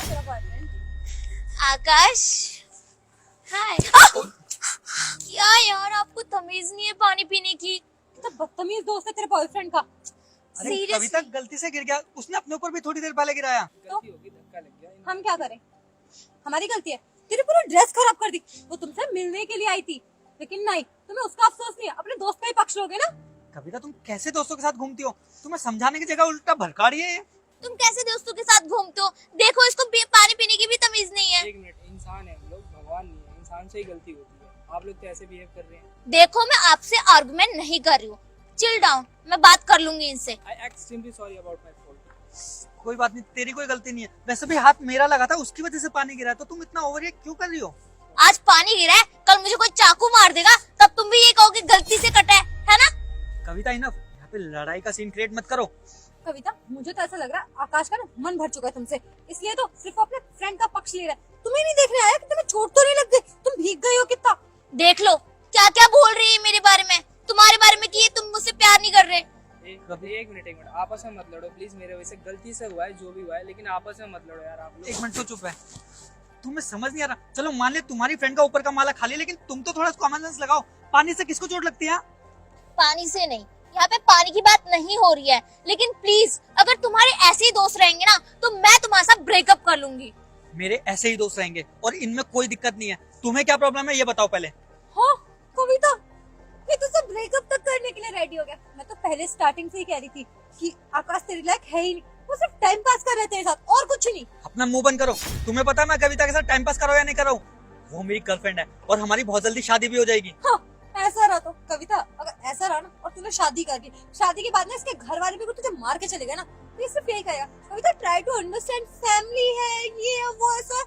तेरा बॉयफ्रेंड? आकाश हाय। क्या यार, आपको तमीज नहीं है पानी पीने की? तो बदतमीज दोस्त है तेरे बॉयफ्रेंड का। अरे Seriously? कविता गलती से गिर गया, उसने अपने ऊपर भी थोड़ी देर पहले गिराया। तो हम क्या करें? हमारी गलती है। तेरी पूरी ड्रेस खराब कर दी। वो तुमसे मिलने के लिए आई थी, लेकिन नहीं, तुम्हें उसका अफसोस नहीं है, अपने दोस्त का ही पक्ष लोगे ना। कविता तुम कैसे दोस्तों के साथ घूमती हो? तुम्हें समझाने की जगह उल्टा भड़का रही है ये। तुम कैसे दोस्तों के साथ घूमते हो? देखो, इसको पानी पीने की भी तमीज नहीं है। एक मिनट, इंसान है हम लोग, भगवान नहीं है। इंसान से ही गलती होती है। आप लोग तो ऐसे बिहेव कर रहे हैं। देखो, मैं आपसे आर्गुमेंट नहीं कर रही हूँ। चिल डाउन, मैं बात कर लूंगी इनसे। आई extremely sorry about my fault. कोई बात नहीं, तेरी कोई गलती नहीं है। वैसे भी हाथ मेरा लगा था, उसकी वजह से पानी गिरा है, तो तुम इतना ओवर रिएक्ट क्यों कर रही हो? आज पानी गिरा है, कल मुझे कोई चाकू मार देगा, तब तुम भी ये कहोगे गलती से कटा है ना? कविता इनफ, यहाँ पे लड़ाई का सीन क्रिएट मत करो। कविता, मुझे तो ऐसा लग रहा है आकाश का ना मन भर चुका है तुमसे, इसलिए तो सिर्फ अपने फ्रेंड का पक्ष ले रहा है। तुम्हें नहीं देखने आया कि तुम्हें चोट तो नहीं लग गई? तुम भीग गई हो कितना। देख लो क्या क्या बोल रही है मेरे बारे में, तुम्हारे बारे में, कि ये तुम मुझसे प्यार नहीं कर रहे। एक मिनट, आपस में मत लड़ो प्लीज। मेरे वजह से गलती से हुआ है जो भी हुआ है, लेकिन आपस में मत लड़ो यार आप लोग। एक मिनट तो चुप है, तुम्हें समझ नहीं आ रहा। चलो मान ले तुम्हारी फ्रेंड का ऊपर का माला खाली, लेकिन तुम तो थोड़ा कॉमन सेंस लगाओ। पानी से किसको चोट लगती है? पानी से नहीं, यहाँ पे पानी की बात नहीं हो रही है, लेकिन प्लीज अगर तुम्हारे ऐसे ही दोस्त रहेंगे ना, तो मैं तुम्हारे साथ ब्रेकअप कर लूंगी। मेरे ऐसे ही दोस्त रहेंगे और इनमें कोई दिक्कत नहीं है। तुम्हें क्या प्रॉब्लम है ये बताओ पहले। हाँ कविता, ये तो सब ब्रेकअप तक करने के लिए रेडी हो गया। मैं तो पहले स्टार्टिंग से ही कह रही थी कि आकाश तेरे लायक है ही नहीं, वो सिर्फ टाइम पास कर रहे हैं तेरे साथ और कुछ नहीं। अपना मुंह बंद करो। तुम्हें पता है मैं कविता के साथ टाइम पास कर रहा हूं या नहीं कर रहा हूँ? वो मेरी गर्लफ्रेंड है और हमारी बहुत जल्दी शादी भी हो जाएगी। हाँ, ऐसा रहा तो कविता, अगर ऐसा रहा ना और तूने शादी कर ली, शादी के बाद ना इसके घर वाले भी तुझे मार के चले गए ना, तो ये सिर्फ यही कहेगा, कविता ट्राई टू अंडरस्टैंड, फैमिली है, ये है वो ऐसा।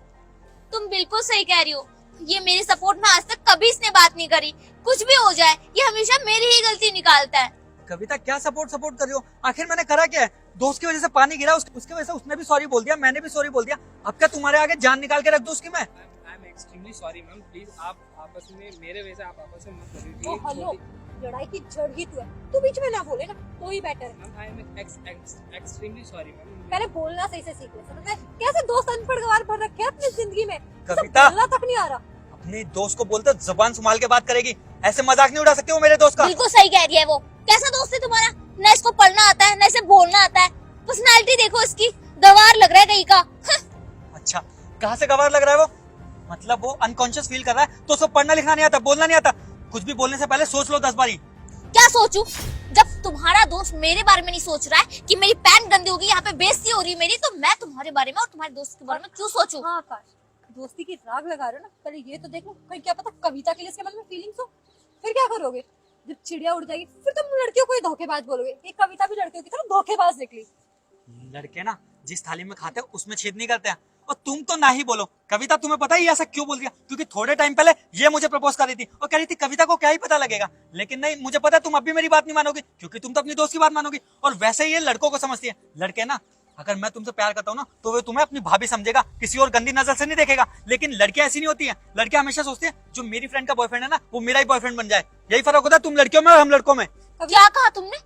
तुम बिल्कुल सही कह रही हो, ये मेरे सपोर्ट में आज तक कभी इसने बात नहीं करी। कुछ भी हो जाए ये हमेशा मेरी ही गलती निकालता है। कविता क्या सपोर्ट कर रही हो? आखिर मैंने करा क्या है? दोस्त की वजह से पानी गिरा, उसकी वजह से उसने भी सॉरी बोल दिया, मैंने भी सॉरी बोल दिया। अब क्या तुम्हारे आगे जान निकाल के रख दो उसकी मैं? I am extremely sorry ma'am, please आप आपस में, मेरे वजह से आप आपस में मत ओ लड़िए। हेलो, लड़ाई की जड़ ही तू है, तू बीच में ना बोले ना तो ही बेटर है। Ma'am I am extremely sorry ma'am. पहले बोलना सही से सीख ले, समझ गए? कैसे दोस्त अनपढ़ गवार भर रखे हैं अपनी जिंदगी में, कविता, बोलना तक नहीं आ रहा। अपने दोस्त को बोलते जुबान संभाल के बात करेगी, ऐसे मजाक नहीं उड़ा सकते हो मेरे दोस्त का। बिल्कुल सही कह रही है वो। कैसा दोस्त है तुम्हारा? न इसको पढ़ना आता है, न इसे बोलना आता है। पर्सनालिटी देखो इसकी, गवार लग रहा है कहीं का। अच्छा, कहाँ से गवार लग रहा है वो? मतलब वो अनकॉन्शियस फील कर रहा है तो उसको पढ़ना लिखना नहीं आता, बोलना नहीं आता। कुछ भी बोलने से पहले सोच लो 10 बारी। क्या सोचूं? जब तुम्हारा दोस्त मेरे बारे में नहीं सोच रहा है कि मेरी पैंट गंदी होगी, यहाँ पे बेइज्जती हो रही है मेरी, तो मैं तुम्हारे बारे में और तुम्हारे दोस्त के बारे में क्यों सोचूं? हाँ आकाश, दोस्ती की राग लगा रहे हो ना, पहले ये तो देखो, कहीं क्या पता कविता के लिए इसके मन में फीलिंग्स हो। फिर क्या करोगे? जब चिड़िया उड़ जाएगी फिर तुम लड़कियों को ही धोखेबाज बोलोगे। ये कविता भी लड़कियों की तरह धोखेबाज निकली। लड़के ना जिस थाली में खाते हैं उसमें छेद नहीं करते हैं। और तुम तो ना ही बोलो। कविता तुम्हें पता है ये ऐसा क्यों बोल दिया? क्योंकि थोड़े टाइम पहले ये मुझे प्रपोज कर रही थी और कह रही थी कविता को क्या ही पता लगेगा। लेकिन नहीं, मुझे पता है तुम अब भी मेरी बात नहीं मानोगी, क्योंकि तुम तो अपनी दोस्त की बात मानोगी। और वैसे ही ये लड़कों को समझती है। लड़के ना, अगर मैं तुमसे प्यार करता हूँ ना तो वो तुम्हें अपनी भाभी समझेगा, किसी और गंदी नजर से नहीं देखेगा। लेकिन लड़कियां ऐसी नहीं होती हैं। लड़कियां हमेशा सोचती हैं जो मेरी फ्रेंड का बॉयफ्रेंड है ना वो मेरा ही बॉयफ्रेंड बन जाए। यही फर्क होता है तुम लड़कियों में और हम लड़कों में। क्या कहा तुमने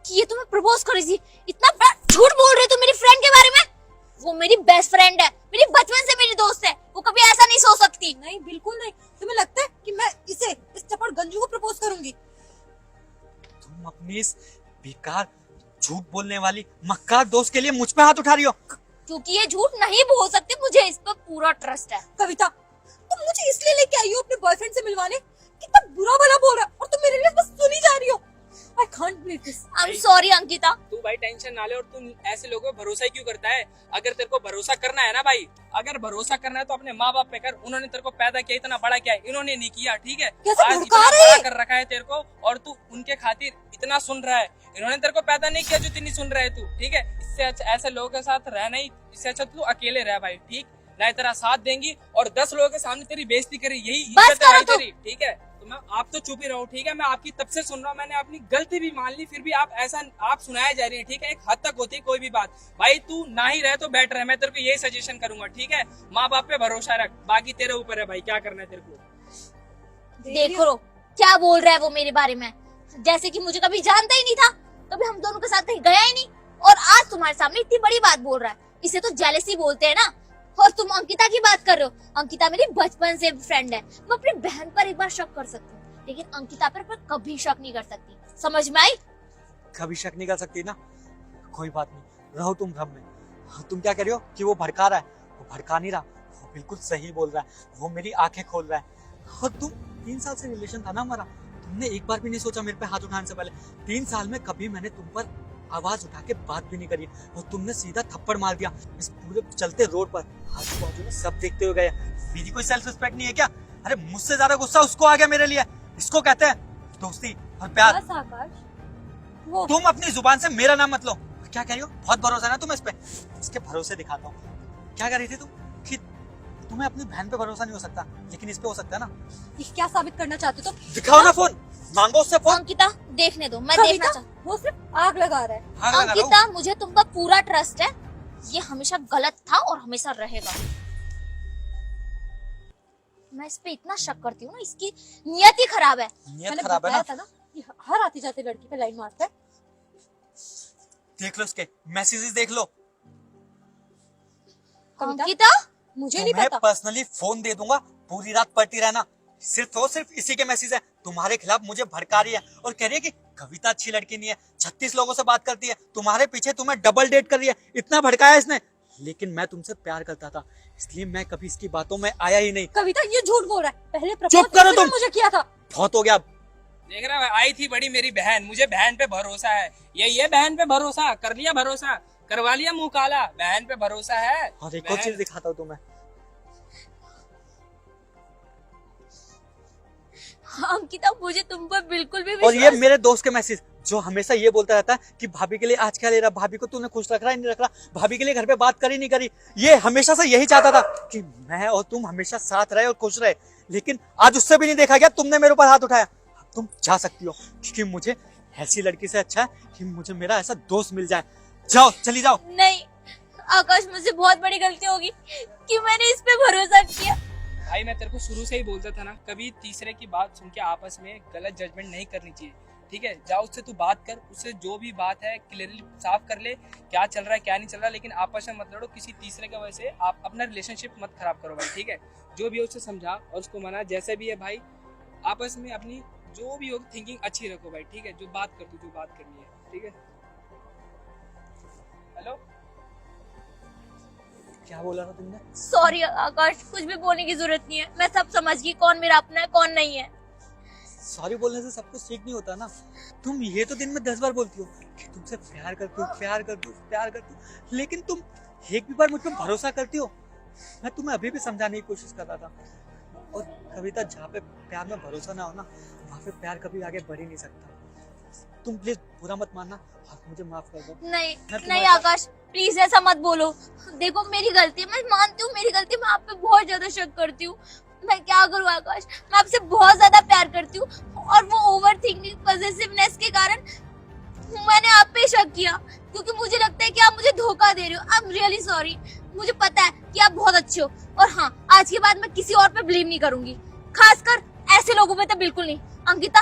कि ये तुम्हें प्रपोज कर रही थी? इतना बड़ा झूठ बोल रहे हो तुम मेरी फ्रेंड के बारे में। वो मेरी बेस्ट फ्रेंड है, मेरी बचपन से मेरी दोस्त है, वो कभी ऐसा नहीं सोच सकती। नहीं, बिल्कुल नहीं। तुम्हें लगता है कि मैं इस चपड़ गंजू को प्रपोज करूंगी? तुम अपनी इस बेकार झूठ बोलने वाली मक्कार दोस्त के लिए मुझ पे हाथ उठा रही हो। क्योंकि ये झूठ नहीं बोल सकती, मुझे इस पर पूरा ट्रस्ट है। कविता, तुम मुझे इसलिए लेके आई हो अपने बॉयफ्रेंड से मिलवाने? कितना बुरा भला बोल रहा है और तुम मेरे लिए बस सुनी जा रही हो। I can't believe this. I am sorry Ankita. तू भाई टेंशन ना ले, और तू ऐसे लोगों पे भरोसा क्यों करता है? अगर तेरे को भरोसा करना है ना भाई, अगर भरोसा करना है तो अपने माँ बाप पे कर। उन्होंने तेरे को पैदा किया, इतना बड़ा किया है, इन्होंने नहीं किया, ठीक है? कैसे आज भड़का इतना रही है? बड़ा कर रखा है तेरे को और तू उनके खातिर इतना सुन रहा है। इन्होंने तेरे को पैदा नहीं किया जो इतनी सुन रहा है तू, ठीक है? इससे अच्छा ऐसे लोगों के साथ रहना ही, इससे अच्छा तू अकेले रह भाई, ठीक? ना तेरा साथ देंगी और 10 लोगों के सामने तेरी बेइज्जती करी, यही बस इज्जत है भाई करो तुम। तेरी, ठीक है? तो मैं आप तो चुप ही रहो, ठीक है? मैं आपकी तब से सुन रहा हूँ, मैंने अपनी गलती भी मान ली, फिर भी आप ऐसा आप सुनाए जा रही है, ठीक है? एक हद तक होती है कोई भी बात। भाई तू ना ही रहे तो बेटर है, मैं तेरे को यही सजेशन करूंगा, ठीक है? माँ बाप पे भरोसा रख, बाकी तेरे ऊपर है भाई, क्या करना है तेरे को। देखो क्या बोल रहा है वो मेरे बारे में, जैसे कि मुझे कभी जानता ही नहीं था, कभी हम दोनों के साथ कहीं गया ही नहीं, और आज तुम्हारे सामने इतनी बड़ी बात बोल रहा है। इसे तो जेलसी बोलते हैं ना। और तुम अंकिता की बात कर रहे हो। अंकिता मेरी बचपन से फ्रेंड है। मैं अपनी बहन पर एक बार शक कर सकती हूँ, लेकिन अंकिता पर मैं कभी शक नहीं कर सकती। समझ में आई? कभी शक नहीं कर सकती ना, कोई बात नहीं, रहो तुम भ्रम में। तुम क्या कह रही हो कि वो भड़का रहा है? वो भड़का नहीं रहा, वो बिल्कुल सही बोल रहा है, वो मेरी आंखें खोल रहा है। और तुम 3 साल से रिलेशन था ना हमारा, तुमने एक बार भी नहीं सोचा मेरे पे हाथ उठाने से पहले? 3 साल में कभी मैंने तुम पर आवाज उठा के बात भी नहीं करी, और तुमने सीधा थप्पड़ मार दिया इस पूरे चलते रोड पर। आजू बाजू में सब देखते हुए गए, मेरी कोई सेल्फ रिस्पेक्ट नहीं है क्या? अरे मुझसे ज्यादा गुस्सा उसको आ गया मेरे लिए। इसको कहते हैं दोस्ती और प्यार। बस आकाश, वो तुम अपनी जुबान से मेरा नाम मत लो। क्या कह रही हो? बहुत भरोसा है ना तुम इस पे? इसके भरोसे दिखाता हूँ। क्या कह रही थी तुम कि तुम्हें अपनी बहन पे भरोसा नहीं हो सकता, लेकिन इस पे हो सकता है ना? ये क्या साबित करना चाहते हो तुम? दिखाओ ना फोन, मांगो उससे फोन। अंकिता देखने दो, मैं कविता, देखना चाहती वो सिर्फ आग लगा रहा है। आग लगा रहा हूँ। अंकिता मुझे तुम पर पूरा ट्रस्ट है। ये हमेशा गलत था और हमेशा रहेगा। मैं इस पे इतना शक करती हूँ ना, इसकी नियत ही खराब है। नियत मैंने खराब है बताया ना? था ना, ये हर आती जाती लड़की पे लाइन मारता है। देख लो इसके मैसेजेस, देख लो। कविता, अंकिता मुझे नहीं तुम्हें पता। पर्सनली फोन दे दूंगा, पूरी रात पढ़ती रहना। सिर्फ इसी के मैसेज है। तुम्हारे खिलाफ मुझे भड़का रही है और कह रही है कि कविता अच्छी लड़की नहीं है, 36 लोगों से बात करती है, तुम्हारे पीछे तुम्हें डबल डेट कर रही है। इतना भड़काया इसने। लेकिन मैं तुमसे प्यार करता था, इसलिए मैं कभी इसकी बातों में आया ही नहीं। कविता ये झूठ बोल रहा है। पहले चुप प्रपोज करो इसने तुम। मुझे किया था। बहुत हो गया अब। देख रहा है, आई थी बड़ी मेरी बहन, मुझे बहन पे भरोसा है। ये बहन पे भरोसा कर लिया, भरोसा करवा लिया, मुंह काला। बहन पे भरोसा है। और एक और चीज दिखाता हूँ तुम्हें। अंकिता मुझे तुम पर बिल्कुल भी और ये विश्वास मेरे दोस्त के मैसेज, जो हमेशा ये बोलता रहता है कि भाभी के लिए आज क्या ले रहा, भाभी को तूने खुश रख रहा है नहीं रख रहा, भाभी के लिए घर पे बात करी नहीं करी। ये हमेशा से यही चाहता था कि मैं और तुम हमेशा साथ रहे और खुश रहे। लेकिन आज उससे भी नहीं देखा गया, तुमने मेरे ऊपर हाथ उठाया। अब तुम जा सकती हो, क्योंकि मुझे ऐसी लड़की से अच्छा है कि मुझे मेरा ऐसा दोस्त मिल जाए। जाओ, चली जाओ। नहीं आकाश, मुझसे बहुत बड़ी गलती होगी कि मैंने इस पे भरोसा किया। भाई मैं तेरे को शुरू से ही बोलता था ना, कभी तीसरे की बात सुन के आपस में गलत जजमेंट नहीं करनी चाहिए। ठीक है, जाओ उससे तू बात कर, उससे जो भी बात है क्लियरली साफ कर ले, क्या चल रहा है क्या नहीं चल रहा, लेकिन आपस में मत लड़ो। किसी तीसरे की वजह से आप अपना रिलेशनशिप मत खराब करो भाई। ठीक है, जो भी है उससे समझा और उसको मना, जैसे भी है भाई। आपस में अपनी जो भी हो थिंकिंग अच्छी रखो भाई। ठीक है, जो बात कर तू, जो बात करनी है। ठीक है, हेलो, क्या बोला था तुमने? सॉरी आकाश, कुछ भी बोलने की जरूरत नहीं है। मैं सब समझ गई कौन मेरा अपना है कौन नहीं है। सॉरी बोलने से सब कुछ ठीक नहीं होता ना। तुम ये तो दिन में 10 बार बोलती हो कि तुमसे प्यार करती हूँ, प्यार करती हूँ, प्यार करती हूँ, लेकिन तुम एक भी बार मुझ पर भरोसा करती हो? मैं तुम्हें अभी भी समझाने की कोशिश कर रहा था। और कविता, जहाँ पे प्यार में भरोसा ना हो ना, वहाँ पे प्यार कभी आगे बढ़ ही नहीं सकता। तुम प्लीज बुरा मत मानना और मुझे माफ कर दो। नहीं मैं तुम्हारे नहीं आकाश, प्लीज ऐसा मत बोलो। देखो मेरी गलती है, मैं मानती हूँ मेरी गलती, मैं आप पे बहुत ज्यादा शक करती हूँ। मैं क्या करूँ आकाश, मैं आपसे बहुत ज्यादा प्यार करती हूँ और वो ओवर थिंकिंग पॉजिटिवनेस के कारण मैंने आप पे शक किया, क्योंकि मुझे लगता है कि आप मुझे धोखा दे रहे हो। I am really sorry. मुझे पता है कि आप बहुत अच्छे हो, और हाँ, आज के बाद मैं किसी और पे ब्लेम नहीं करूंगी, खासकर ऐसे लोगों पे तो बिल्कुल नहीं। अंकिता,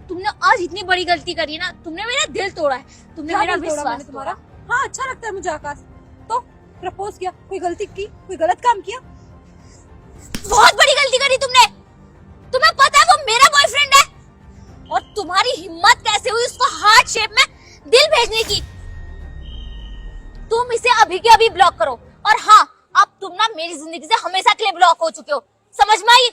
तुमने आज इतनी बड़ी गलती करी है ना, तुमने मेरा दिल तोड़ा है, तुमने क्या मेरा दिल तोड़ा मैंने विश्वास तुम्हारा? तोड़ा। हाँ, अच्छा लगता है मुझे आकाश। तो प्रपोज किया, कोई गलती की, कोई गलत काम किया? बहुत बड़ी गलती करी तुमने। तुम्हें पता है वो मेरा बॉयफ्रेंड है, और तुम्हारी हिम्मत कैसे हुई उसको हार्ट शेप में दिल भेजने की। तुम इसे अभी के अभी ब्लॉक करो, और हाँ, अब तुम ना मेरी जिंदगी से हमेशा के लिए ब्लॉक हो चुके हो। समझ में आई?